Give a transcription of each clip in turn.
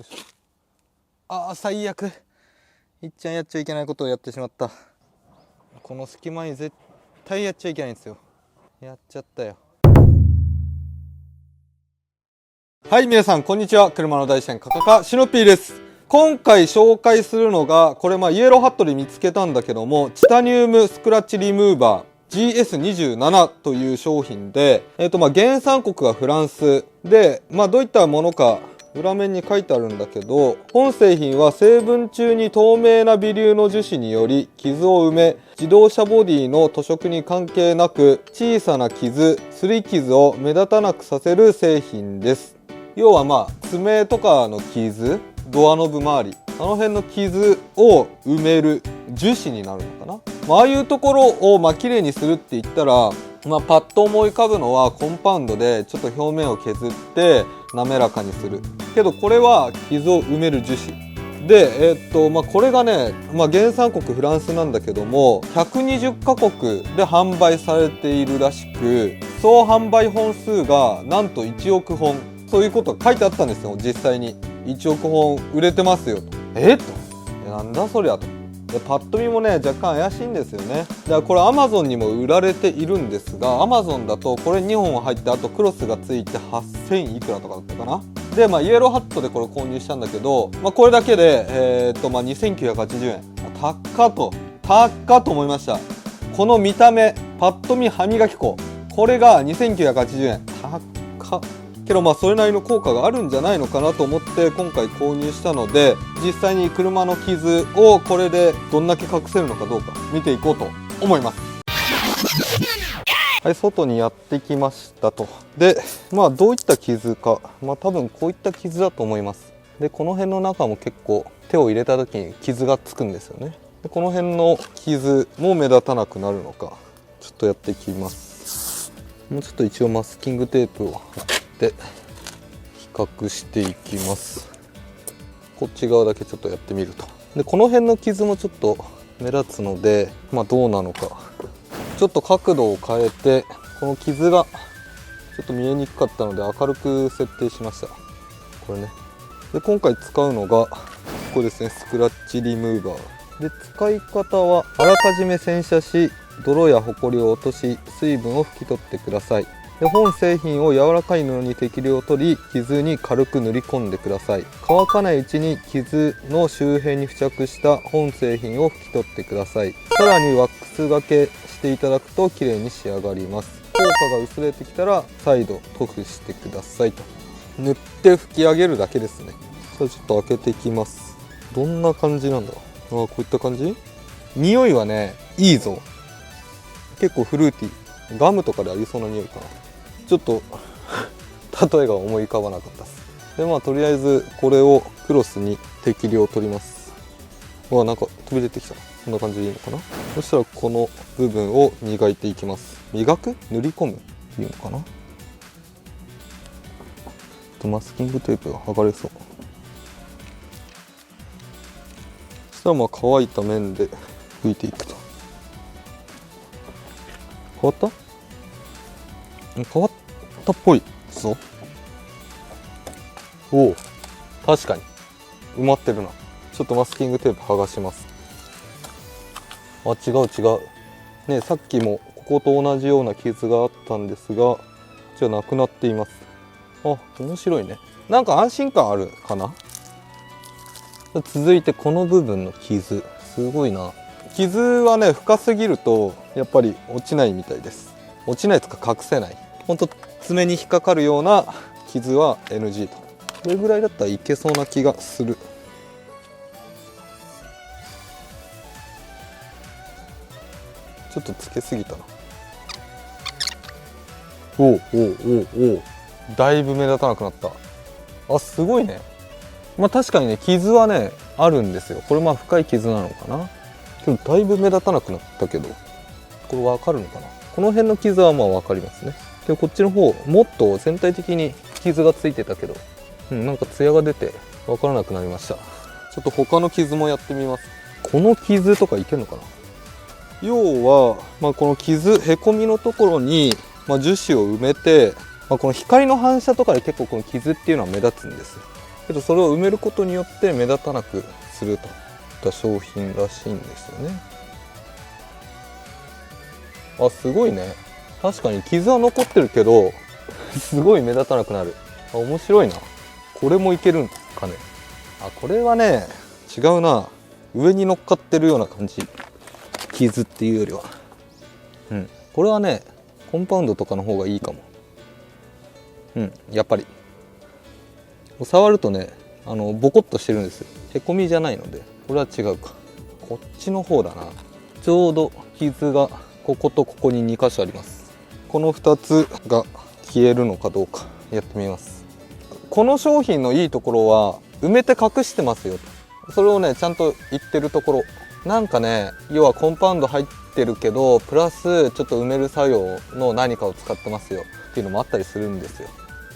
よいしょ。ああ、最悪。いっちゃんやっちゃいけないことをやってしまった。この隙間に絶対やっちゃいけないんですよ。やっちゃったよ。はい、皆さんこんにちは。車の大自然カカカシノピーです。今回紹介するのが、これイエローハットで見つけたんだけども、チタニウムスクラッチリムーバー GS27 という商品で、原産国がフランスで、どういったものか裏面に書いてあるんだけど、本製品は成分中に透明な微粒の樹脂により傷を埋め、自動車ボディの塗色に関係なく小さな傷、擦り傷を目立たなくさせる製品です。要は爪とかの傷、ドアノブ周り、あの辺の傷を埋める樹脂になるのかな。ああいうところをきれいにするって言ったら、パッと思い浮かぶのはコンパウンドでちょっと表面を削って滑らかにするけど、これは傷を埋める樹脂で、これがね、原産国フランスなんだけども、120カ国で販売されているらしく、総販売本数がなんと1億本、そういうことが書いてあったんですよ。実際に1億本売れてますよと。なんだそりゃと。でパッと見もね、若干怪しいんですよね。だからこれ Amazon にも売られているんですが、 Amazon だとこれ2本入って、あとクロスがついて8000いくらとかだったかな。でイエローハットでこれ購入したんだけど、これだけで2980円。高っと思いました。この見た目、パッと見歯磨き粉、これが2980円。高っけどそれなりの効果があるんじゃないのかなと思って今回購入したので、実際に車の傷をこれでどんだけ隠せるのかどうか見ていこうと思います。はい、外にやってきましたと。でどういった傷か、多分こういった傷だと思います。でこの辺の中も結構手を入れた時に傷がつくんですよね。でこの辺の傷も目立たなくなるのか、ちょっとやっていきます。もうちょっと一応マスキングテープを貼って比較していきます。こっち側だけちょっとやってみると。でこの辺の傷もちょっと目立つので、どうなのかちょっと角度を変えて、この傷がちょっと見えにくかったので明るく設定しました。これね。で今回使うのがここですね、スクラッチリムーバーで、使い方はあらかじめ洗車し、泥やホコリを落とし、水分を拭き取ってください。で本製品を柔らかい布に適量を取り、傷に軽く塗り込んでください。乾かないうちに傷の周辺に付着した本製品を拭き取ってください。さらにワックスがけしていただくと綺麗に仕上がります。効果が薄れてきたら再度塗布してくださいと。塗って拭き上げるだけですね。じゃあちょっと開けていきます。どんな感じなんだろう。こういった感じ。匂いはね、いいぞ。結構フルーティー、ガムとかでありそうな匂いかな。ちょっと例えが思い浮かばなかったです。でとりあえずこれをクロスに適量取ります。なんか飛び出てきた。こんな感じでいいのかな。そしたらこの部分を磨いていきます。磨く？塗り込む？いいのかな。マスキングテープが剥がれそう。そしたら乾いた面で拭いていくと。変わった？変わったっぽいぞ。おお、確かに埋まってるな。ちょっとマスキングテープ剥がします。違うね。さっきもここと同じような傷があったんですが、じゃなくなっています。面白いね。なんか安心感あるかな。続いてこの部分の傷、すごいな。傷はね、深すぎるとやっぱり落ちないみたいです。落ちないとか隠せない。ほんと爪に引っかかるような傷は NG と。これぐらいだったらいけそうな気がする。ちょっとつけすぎたな。おだいぶ目立たなくなった。すごいね。確かにね、傷はねあるんですよ。これ深い傷なのかな。けどだいぶ目立たなくなったけど、これ分かるのかな。この辺の傷は分かりますね。でこっちの方もっと全体的に傷がついてたけど、なんかツヤが出て分からなくなりました。ちょっと他の傷もやってみます。この傷とかいけるのかな。要は、この傷、へこみのところに、樹脂を埋めて、この光の反射とかで結構この傷っていうのは目立つんです。けどそれを埋めることによって目立たなくするといった商品らしいんですよね。あ、すごいね。確かに傷は残ってるけどすごい目立たなくなる。あ、面白いな。これもいけるんかね。あ、これはね違うな。上に乗っかってるような感じ。傷っていうよりは。うん、これはねコンパウンドとかの方がいいかも。うん、やっぱり触るとねボコッとしてるんですよ。へこみじゃないので、これは違うか。こっちの方だな。ちょうど傷がこことここに2箇所あります。この2つが消えるのかどうかやってみます。この商品のいいところは埋めて隠してますよと、それをねちゃんと言ってるところ。なんかね、要はコンパウンド入ってるけどプラスちょっと埋める作用の何かを使ってますよっていうのもあったりするんですよ。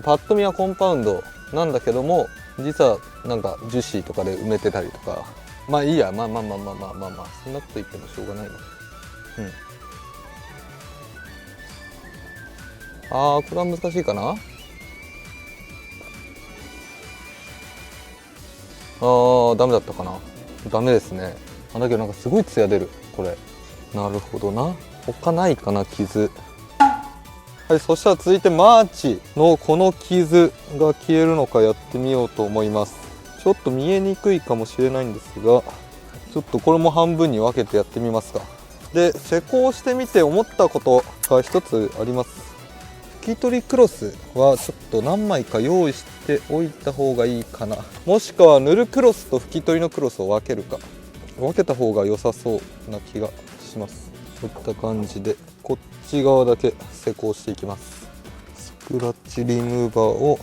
パッと見はコンパウンドなんだけども、実はなんか樹脂とかで埋めてたりとか。まあいいや、まあそんなこと言ってもしょうがないな。うん、これは難しいかな。ダメだったかな。ダメですね。だけどなんかすごいツヤ出るこれ。なるほどな。他ないかな、傷。はい、そしたら続いてマーチのこの傷が消えるのかやってみようと思います。ちょっと見えにくいかもしれないんですが、ちょっとこれも半分に分けてやってみますか。で、施工してみて思ったことが一つあります。拭き取りクロスはちょっと何枚か用意しておいた方がいいかな。もしくは塗るクロスと拭き取りのクロスを分けるか。分けた方が良さそうな気がします。こういった感じでこっち側だけ施工していきます。スクラッチリムーバーを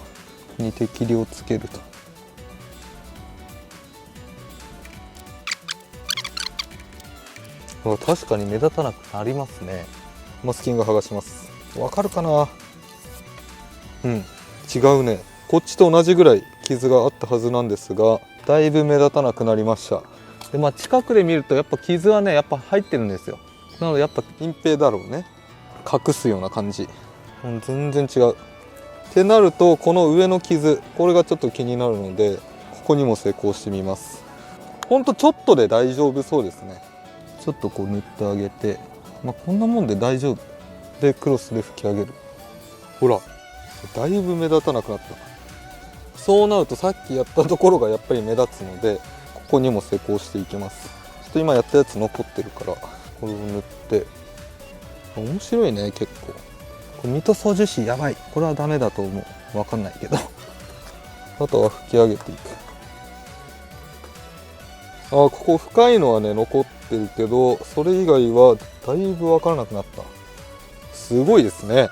に適量つけると。確かに目立たなくなりますね。マスキング剥がします。わかるかな。うん、違うね。こっちと同じぐらい傷があったはずなんですが、だいぶ目立たなくなりました。で、近くで見るとやっぱ傷はねやっぱ入ってるんですよ。なのでやっぱ隠蔽だろうね。隠すような感じ。全然違うってなると、この上の傷、これがちょっと気になるので、ここにも施工してみます。ほんとちょっとで大丈夫そうですね。ちょっとこう塗ってあげて、こんなもんで大丈夫で、クロスで拭き上げる。ほら、だいぶ目立たなくなった。そうなるとさっきやったところがやっぱり目立つので、ここにも施工していきます。ちょっと今やったやつ残ってるから、これを塗って。面白いね、結構。これミ塗装樹脂やばい。これはダメだと思う。わかんないけどあとは拭き上げていく。ここ深いのはね残ってるけど、それ以外はだいぶわからなくなった。すごいですね。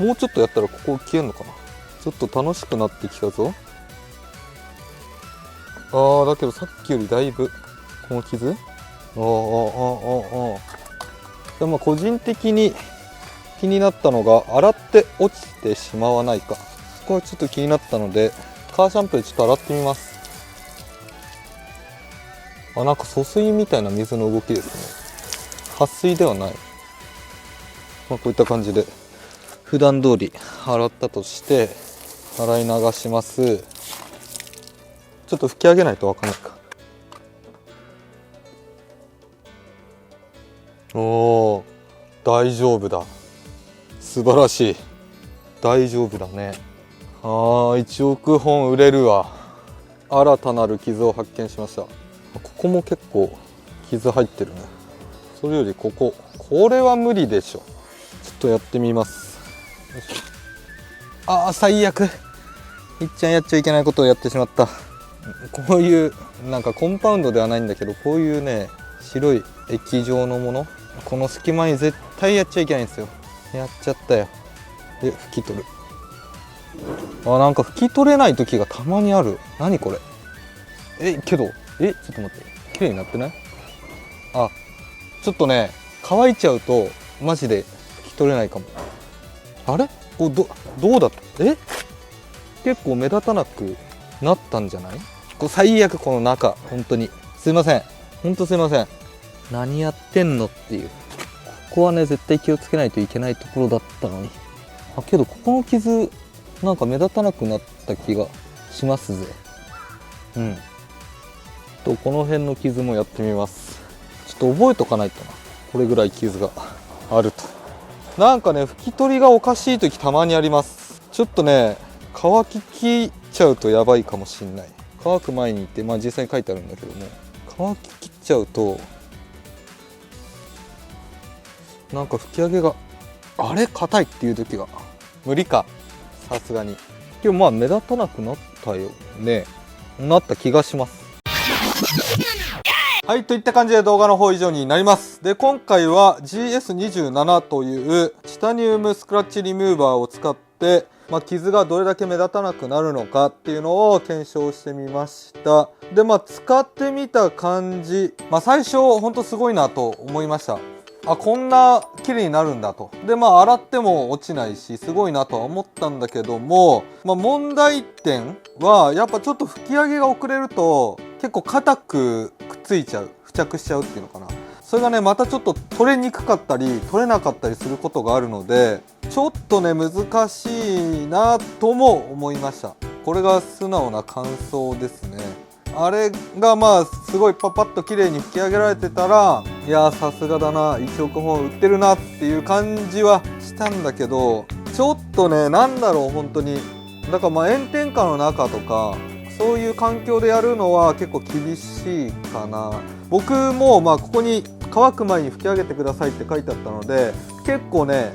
もうちょっとやったらここ消えんのかな。ちょっと楽しくなってきたぞ。だけどさっきよりだいぶこの傷、でも個人的に気になったのが洗って落ちてしまわないか。ここはちょっと気になったので、カーシャンプーでちょっと洗ってみます。なんか疎水みたいな水の動きですね。撥水ではない。こういった感じで普段通り洗ったとして洗い流します。ちょっと拭き上げないと分かんないか。大丈夫だ。素晴らしい。大丈夫だね。1億本売れるわ。新たなる傷を発見しました。ここも結構傷入ってるね。それよりこれは無理でしょ。ちょっとやってみます。最悪。いっちゃんやっちゃいけないことをやってしまった。こういうなんかコンパウンドではないんだけど、こういうね白い液状のもの、この隙間に絶対やっちゃいけないんですよ。やっちゃったよ。で拭き取る。なんか拭き取れない時がたまにある。何これ。けどちょっと待って、綺麗になってない？ちょっとね乾いちゃうとマジで拭き取れないかも。あれどうだった？結構目立たなくなったんじゃない？最悪。この中本当にすいません。本当すいません。何やってんのっていう。ここはね絶対気をつけないといけないところだったのに。けどここの傷なんか目立たなくなった気がしますぜ。とこの辺の傷もやってみます。ちょっと覚えとかないとな。これぐらい傷があると。なんかね、拭き取りがおかしい時たまにあります。ちょっとね、乾ききっちゃうとやばいかもしんない。乾く前に行って、実際に書いてあるんだけども、乾ききっちゃうとなんか拭き上げがあれ硬いっていう時が無理か、さすがに。でも目立たなくなったよね。なった気がします。はい、といった感じで動画の方以上になります。で、今回は GS27 というチタニウムスクラッチリムーバーを使って、傷がどれだけ目立たなくなるのかっていうのを検証してみました。で、使ってみた感じ、最初ほんとすごいなと思いました。こんな綺麗になるんだと。で、洗っても落ちないし、すごいなとは思ったんだけども、問題点は、やっぱちょっと拭き上げが遅れると、結構硬くくっついちゃう。付着しちゃうっていうのかな。それがね、またちょっと取れにくかったり、取れなかったりすることがあるので、ちょっとね、難しいなとも思いました。これが素直な感想ですね。あれがすごいパパッと綺麗に拭き上げられてたら、いやーさすがだな、1億本売ってるなっていう感じはしたんだけど、ちょっとね、なんだろう、本当にだから炎天下の中とかそういう環境でやるのは結構厳しいかな。僕もここに乾く前に拭き上げてくださいって書いてあったので、結構ね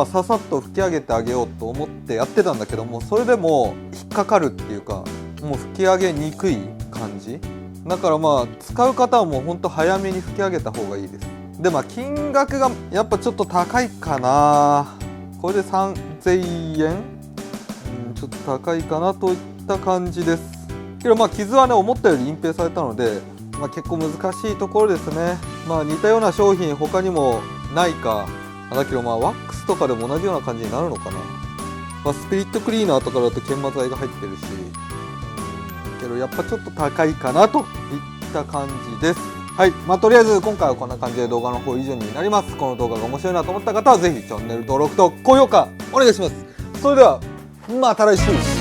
ささっと拭き上げてあげようと思ってやってたんだけども、それでも引っかかるっていうか、もう拭き上げにくい感じだから、使う方はもうほんと早めに拭き上げた方がいいです。で金額がやっぱちょっと高いかな。これで3000円、ちょっと高いかなといった感じです。けど傷はね思ったより隠蔽されたので、結構難しいところですね。似たような商品他にもないか。だけどワックスとかでも同じような感じになるのかな。スピリットクリーナーとかだと研磨剤が入ってるし、けどやっぱちょっと高いかなといった感じです。はい、とりあえず今回はこんな感じで動画の方以上になります。この動画が面白いなと思った方はぜひチャンネル登録と高評価お願いします。それではまた来週。